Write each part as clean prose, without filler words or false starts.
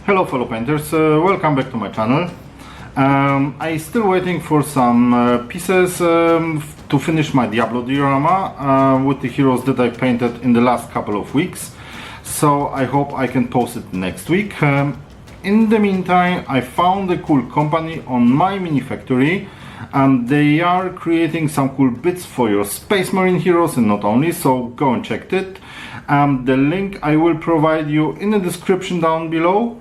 Hello fellow painters, welcome back to my channel. I'm still waiting for some pieces to finish my Diablo diorama with the heroes that I painted in the last couple of weeks. So I hope I can post it next week. In the meantime, I found a cool company on my mini factory, and they are creating some cool bits for your Space Marine heroes and not only, so go and check it. The link I will provide you in the description down below.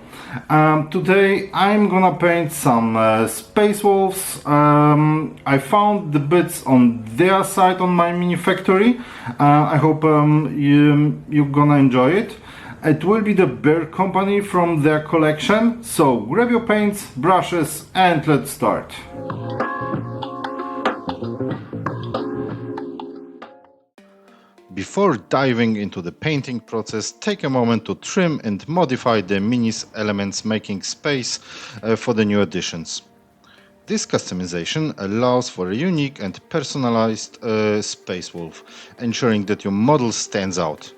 Today I'm gonna paint some Space Wolves. I found the bits on their site on my mini factory. I hope you're gonna enjoy it. It will be the Bear Company from their collection, so grab your paints, brushes, and let's start. Before diving into the painting process, take a moment to trim and modify the minis elements, making space for the new additions. This customization allows for a unique and personalized Space Wolf, ensuring that your model stands out.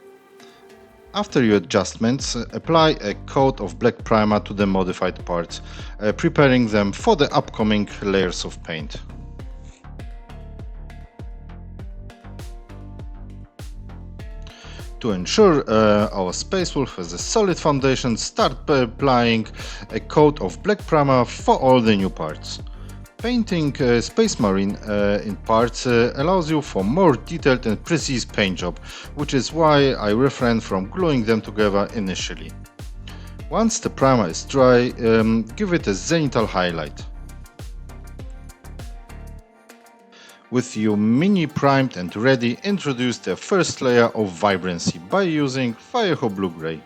After your adjustments, apply a coat of black primer to the modified parts, preparing them for the upcoming layers of paint. To ensure our Space Wolf has a solid foundation, start by applying a coat of black primer for all the new parts. Painting Space Marine in parts allows you for more detailed and precise paint job, which is why I refrain from gluing them together initially. Once the primer is dry, give it a zenithal highlight. With your mini primed and ready, introduce the first layer of vibrancy by using Fiery Blue Gray.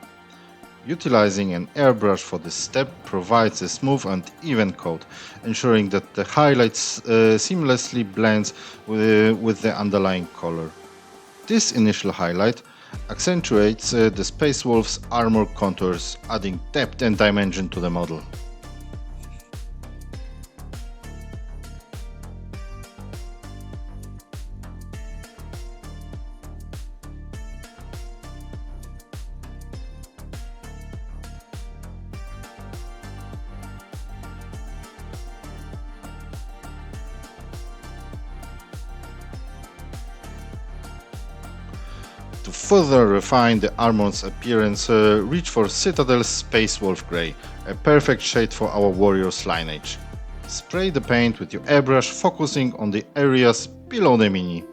Utilizing an airbrush for this step provides a smooth and even coat, ensuring that the highlights seamlessly blends with the underlying color. This initial highlight accentuates the Space Wolf's armor contours, adding depth and dimension to the model. To further refine the armor's appearance, reach for Citadel's Space Wolf Grey, a perfect shade for our warrior's lineage. Spray the paint with your airbrush, focusing on the areas below the mini.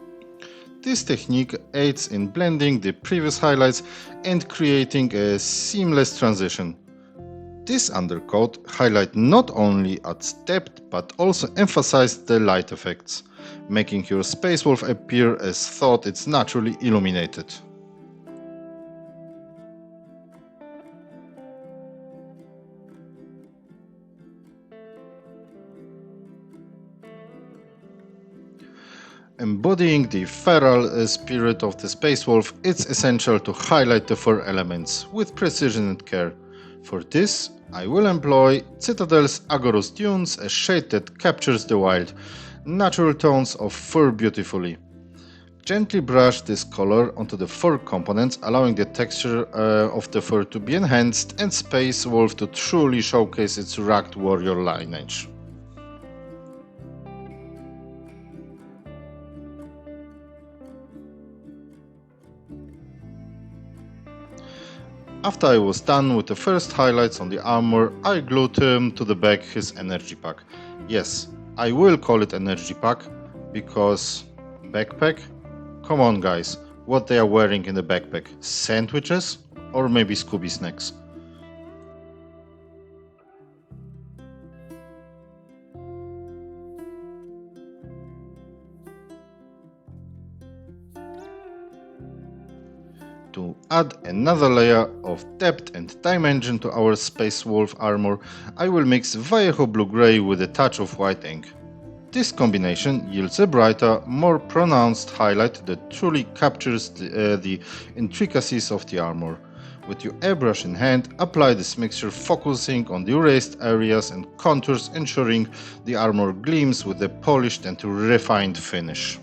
This technique aids in blending the previous highlights and creating a seamless transition. This undercoat highlight not only adds depth but also emphasizes the light effects, making your Space Wolf appear as though it's naturally illuminated. Embodying the feral spirit of the Space Wolf, it's essential to highlight the fur elements with precision and care. For this, I will employ Citadel's Agorus Dunes, a shade that captures the wild, natural tones of fur beautifully. Gently brush this color onto the fur components, allowing the texture of the fur to be enhanced and Space Wolf to truly showcase its rugged warrior lineage. After I was done with the first highlights on the armor, I glued to the back his energy pack. Yes, I will call it energy pack, because backpack? Come on guys, what they are wearing in the backpack? Sandwiches? Or maybe Scooby snacks? To add another layer of depth and dimension to our Space Wolf armor, I will mix Vallejo Blue Gray with a touch of white ink. This combination yields a brighter, more pronounced highlight that truly captures the intricacies of the armor. With your airbrush in hand, apply this mixture, focusing on the erased areas and contours, ensuring the armor gleams with a polished and refined finish.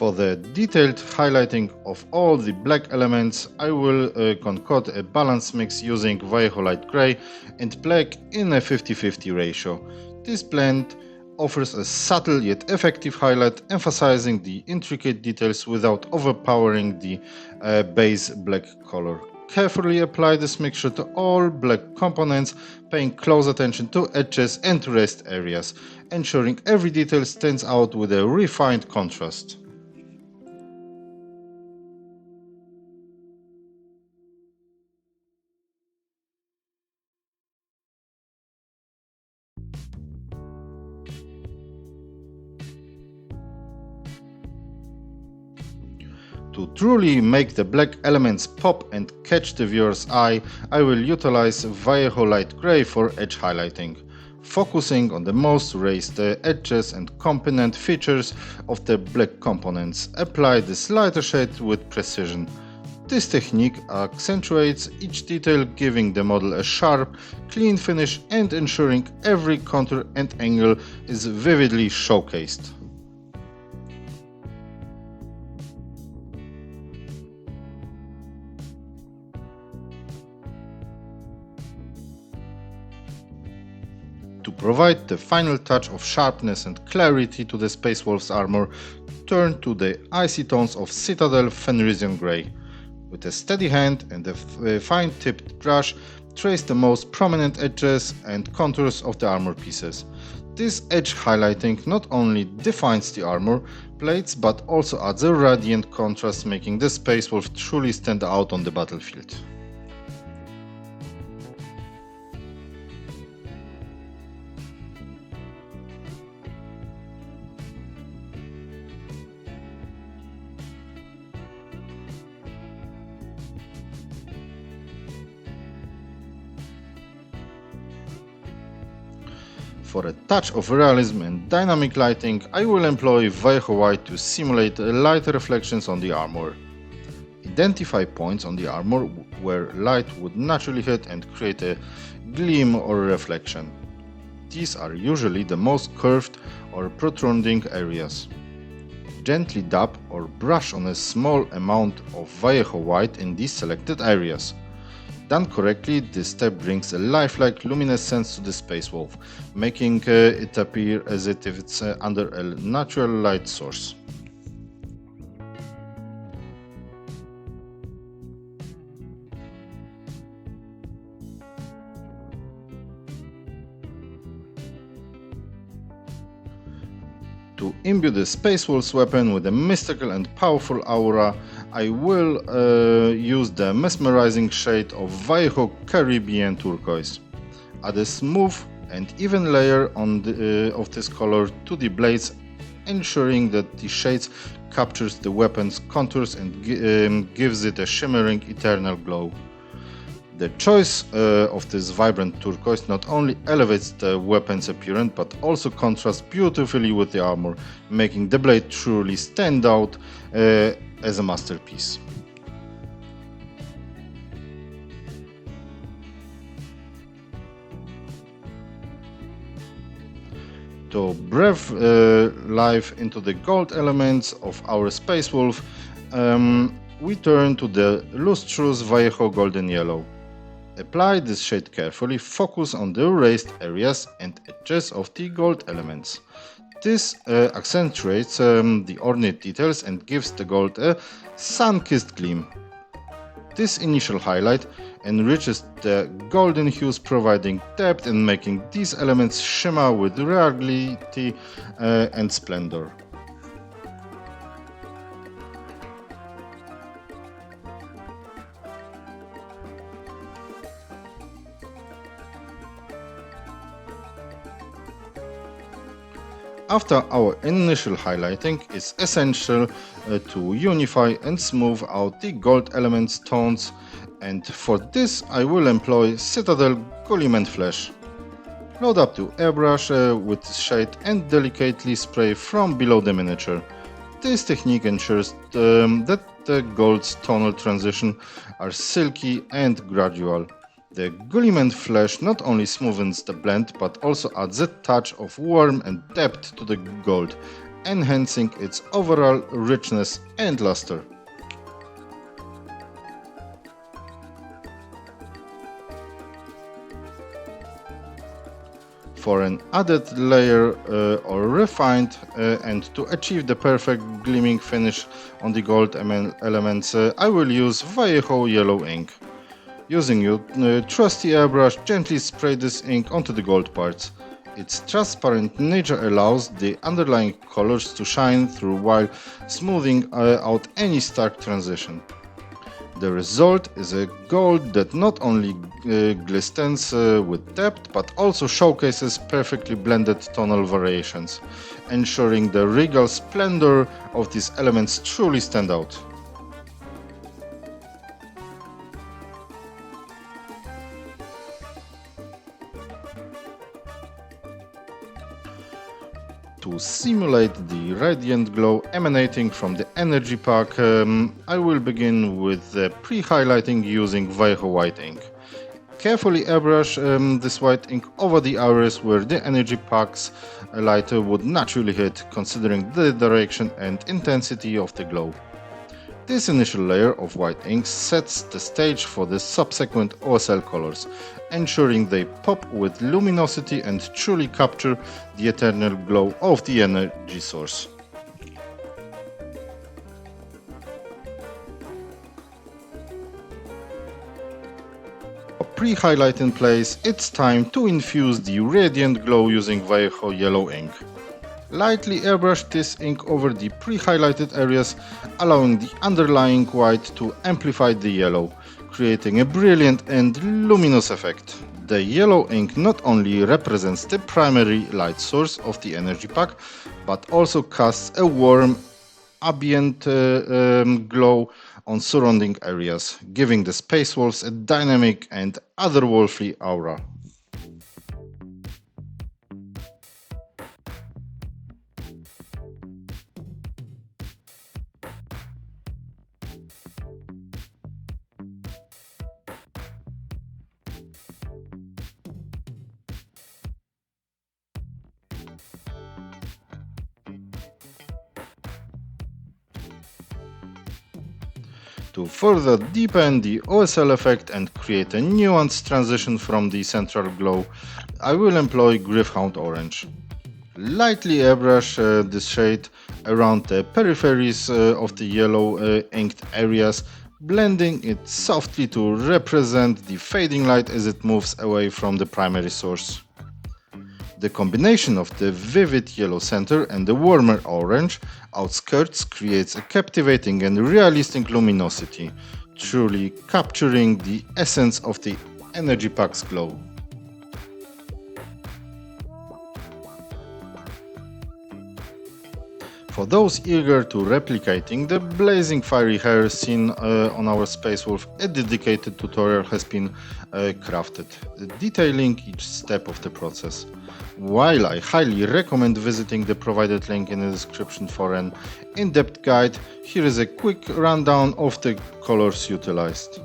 For the detailed highlighting of all the black elements, I will concoct a balance mix using Vallejo Light Grey and black in a 50-50 ratio. This blend offers a subtle yet effective highlight, emphasizing the intricate details without overpowering the base black color. Carefully apply this mixture to all black components, paying close attention to edges and rest areas, ensuring every detail stands out with a refined contrast. To truly make the black elements pop and catch the viewer's eye, I will utilize Vallejo Light Grey for edge highlighting, focusing on the most raised edges and component features of the black components. Apply this lighter shade with precision. This technique accentuates each detail, giving the model a sharp, clean finish and ensuring every contour and angle is vividly showcased. To provide the final touch of sharpness and clarity to the Space Wolf's armor, turn to the icy tones of Citadel Fenrisian Grey. With a steady hand and a fine-tipped brush, trace the most prominent edges and contours of the armor pieces. This edge highlighting not only defines the armor plates but also adds a radiant contrast, making the Space Wolf truly stand out on the battlefield. For a touch of realism and dynamic lighting, I will employ Vallejo White to simulate light reflections on the armor. Identify points on the armor where light would naturally hit and create a gleam or reflection. These are usually the most curved or protruding areas. Gently dab or brush on a small amount of Vallejo White in these selected areas. Done correctly, this step brings a lifelike luminescence to the Space Wolf, making it appear as if it's under a natural light source. To imbue the Space Wolf's weapon with a mystical and powerful aura, I will use the mesmerizing shade of Vallejo Caribbean Turquoise. Add a smooth and even layer of this color to the blades, ensuring that the shades captures the weapon's contours and gives it a shimmering eternal glow. The choice of this vibrant turquoise not only elevates the weapon's appearance but also contrasts beautifully with the armor, making the blade truly stand out as a masterpiece. To breathe life into the gold elements of our Space Wolf, we turn to the lustrous Vallejo Golden Yellow. Apply this shade carefully, focus on the raised areas and edges of the gold elements. This accentuates the ornate details and gives the gold a sun-kissed gleam. This initial highlight enriches the golden hues, providing depth and making these elements shimmer with reality and splendor. After our initial highlighting, it's essential to unify and smooth out the gold elements tones, and for this I will employ Citadel Gulliman Flash. Load up to airbrush with this shade and delicately spray from below the miniature. This technique ensures that the gold's tonal transitions are silky and gradual. The Gulliman Flash not only smoothens the blend but also adds a touch of warmth and depth to the gold, enhancing its overall richness and luster. For an added layer or refined and to achieve the perfect gleaming finish on the gold elements, I will use Vallejo yellow ink. Using your trusty airbrush, gently spray this ink onto the gold parts. Its transparent nature allows the underlying colors to shine through while smoothing out any stark transition. The result is a gold that not only glistens with depth but also showcases perfectly blended tonal variations, ensuring the regal splendor of these elements truly stand out. To simulate the radiant glow emanating from the energy pack, I will begin with pre-highlighting using Vallejo white ink. Carefully airbrush this white ink over the areas where the energy pack's light would naturally hit, considering the direction and intensity of the glow. This initial layer of white ink sets the stage for the subsequent OSL colors, ensuring they pop with luminosity and truly capture the eternal glow of the energy source. Pre-highlight in place, it's time to infuse the radiant glow using Vallejo yellow ink. Lightly airbrush this ink over the pre-highlighted areas, allowing the underlying white to amplify the yellow, creating a brilliant and luminous effect. The yellow ink not only represents the primary light source of the energy pack, but also casts a warm, ambient glow on surrounding areas, giving the Space Wolves a dynamic and otherworldly aura. To further deepen the OSL effect and create a nuanced transition from the central glow, I will employ Gryph-hound Orange. Lightly airbrush this shade around the peripheries of the yellow inked areas, blending it softly to represent the fading light as it moves away from the primary source. The combination of the vivid yellow center and the warmer orange outskirts creates a captivating and realistic luminosity, truly capturing the essence of the energy pack's glow. For those eager to replicating the blazing fiery hair seen on our Space Wolf, a dedicated tutorial has been crafted, detailing each step of the process. While I highly recommend visiting the provided link in the description for an in-depth guide, here is a quick rundown of the colors utilized.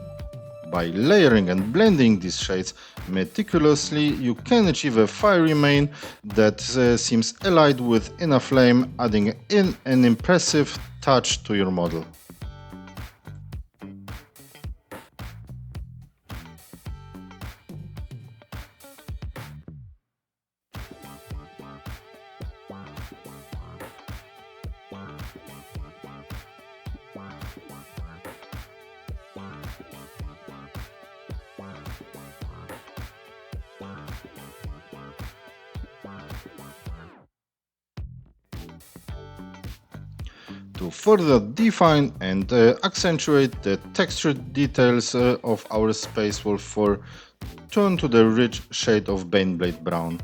By layering and blending these shades meticulously, you can achieve a fiery mane that seems allied with inner flame, adding in an impressive touch to your model. To further define and accentuate the textured details of our Space Wolf, turn to the rich shade of Baneblade Brown,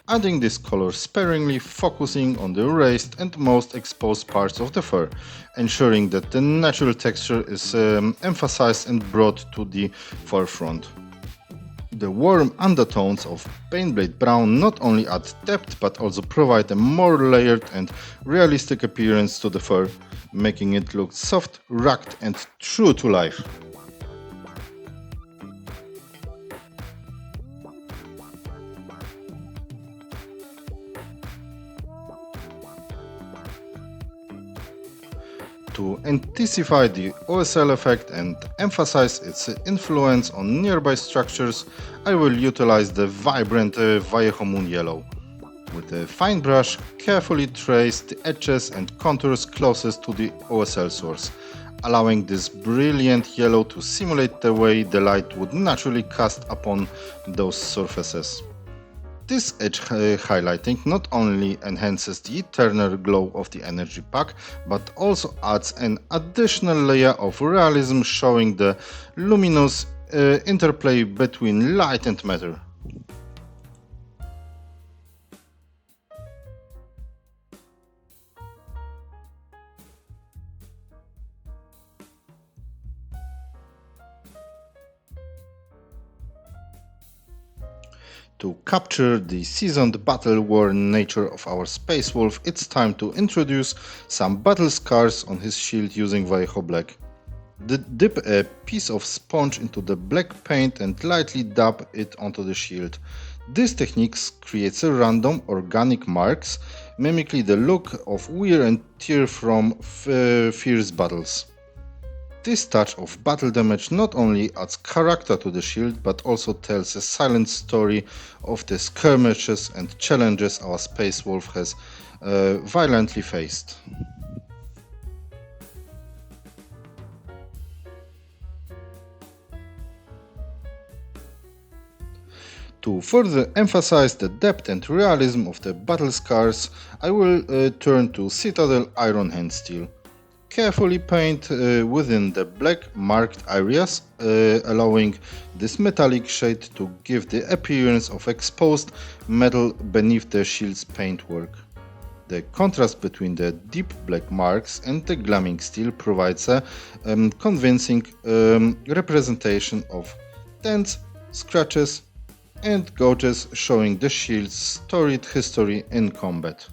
adding this color sparingly, focusing on the raised and most exposed parts of the fur, ensuring that the natural texture is emphasized and brought to the forefront. The warm undertones of Baneblade Brown not only add depth but also provide a more layered and realistic appearance to the fur, making it look soft, rugged and true to life. To intensify the OSL effect and emphasize its influence on nearby structures, I will utilize the vibrant Vallejo Moon Yellow. With a fine brush, carefully trace the edges and contours closest to the OSL source, allowing this brilliant yellow to simulate the way the light would naturally cast upon those surfaces. This edge highlighting not only enhances the eternal glow of the energy pack, but also adds an additional layer of realism, showing the luminous interplay between light and matter. To capture the seasoned battle-worn nature of our Space Wolf, it's time to introduce some battle scars on his shield using Vallejo Black. Dip a piece of sponge into the black paint and lightly dab it onto the shield. This technique creates a random organic marks, mimicking the look of wear and tear from fierce battles. This touch of battle damage not only adds character to the shield, but also tells a silent story of the skirmishes and challenges our Space Wolf has violently faced. To further emphasize the depth and realism of the battle scars, I will turn to Citadel Iron Hand Steel. Carefully paint within the black marked areas, allowing this metallic shade to give the appearance of exposed metal beneath the shield's paintwork. The contrast between the deep black marks and the gleaming steel provides a convincing representation of dents, scratches, and gouges, showing the shield's storied history in combat.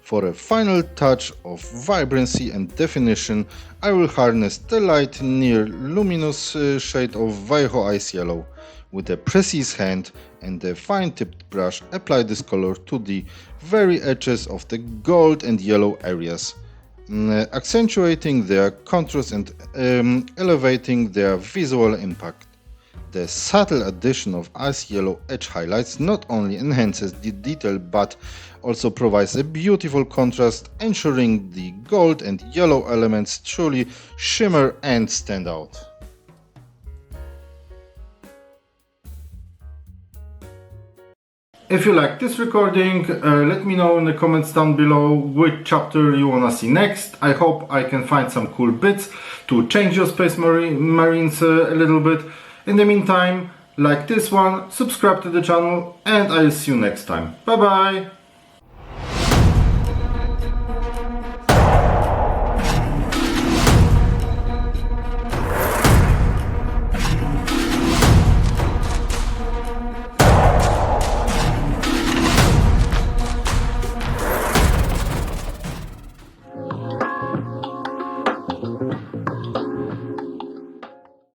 For a final touch of vibrancy and definition, I will harness the light near luminous shade of Vallejo Ice Yellow. With a precise hand and a fine-tipped brush, apply this color to the very edges of the gold and yellow areas, accentuating their contrast and elevating their visual impact. The subtle addition of ice yellow edge highlights not only enhances the detail but also provides a beautiful contrast, ensuring the gold and yellow elements truly shimmer and stand out. If you like this recording, let me know in the comments down below which chapter you wanna see next. I hope I can find some cool bits to change your Space Marines a little bit. In the meantime, like this one, subscribe to the channel, and I'll see you next time. Bye bye!